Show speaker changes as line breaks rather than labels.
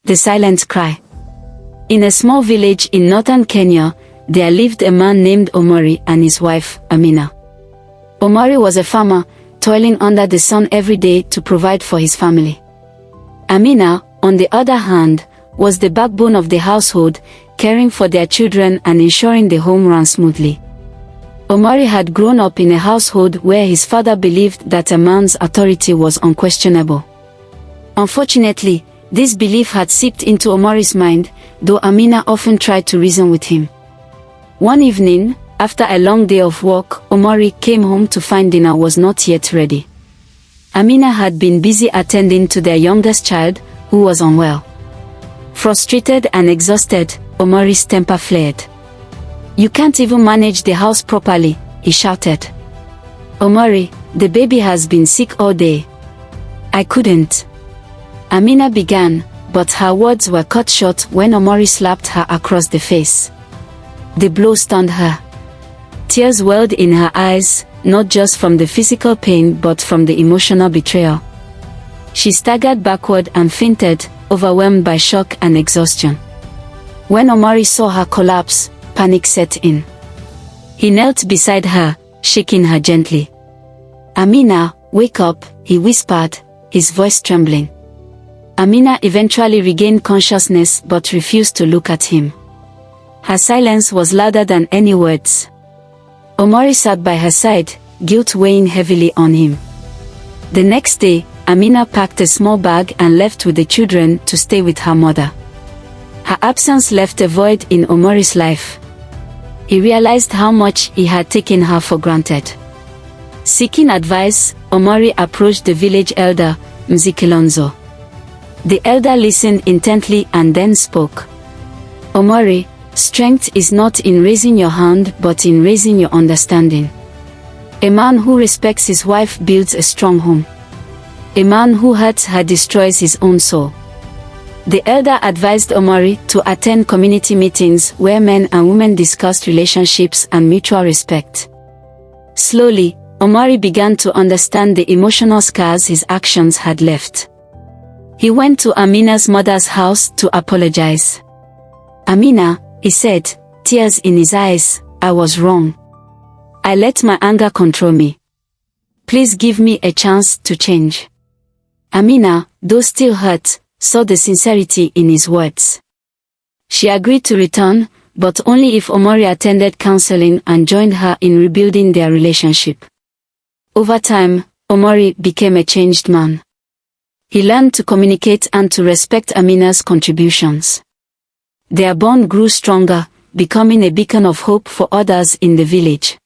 The Silent Cry. In a small village in northern Kenya, there lived a man named Omari and his wife, Amina. Omari was a farmer, toiling under the sun every day to provide for his family. Amina, on the other hand, was the backbone of the household, caring for their children and ensuring the home ran smoothly. Omari had grown up in a household where his father believed that a man's authority was unquestionable. Unfortunately, this belief had seeped into Omari's mind, though Amina often tried to reason with him. One evening, after a long day of work, Omari came home to find dinner was not yet ready. Amina had been busy attending to their youngest child, who was unwell. Frustrated and exhausted, Omari's temper flared. "You can't even manage the house properly," he shouted. "Omari, the baby has been sick all day." "I couldn't." Amina began, but her words were cut short when Omari slapped her across the face. The blow stunned her. Tears welled in her eyes, not just from the physical pain but from the emotional betrayal. She staggered backward and fainted, overwhelmed by shock and exhaustion. When Omari saw her collapse, panic set in. He knelt beside her, shaking her gently. "Amina, wake up," he whispered, his voice trembling. Amina eventually regained consciousness but refused to look at him. Her silence was louder than any words. Omari sat by her side, guilt weighing heavily on him. The next day, Amina packed a small bag and left with the children to stay with her mother. Her absence left a void in Omari's life. He realized how much he had taken her for granted. Seeking advice, Omari approached the village elder, Mzee Kilonzo. The elder listened intently and then spoke. "Omari, strength is not in raising your hand but in raising your understanding. A man who respects his wife builds a strong home. A man who hurts her destroys his own soul." The elder advised Omari to attend community meetings where men and women discussed relationships and mutual respect. Slowly, Omari began to understand the emotional scars his actions had left. He went to Amina's mother's house to apologize. "Amina," he said, tears in his eyes, "I was wrong. I let my anger control me. Please give me a chance to change." Amina, though still hurt, saw the sincerity in his words. She agreed to return, but only if Omari attended counseling and joined her in rebuilding their relationship. Over time, Omari became a changed man. He learned to communicate and to respect Amina's contributions. Their bond grew stronger, becoming a beacon of hope for others in the village.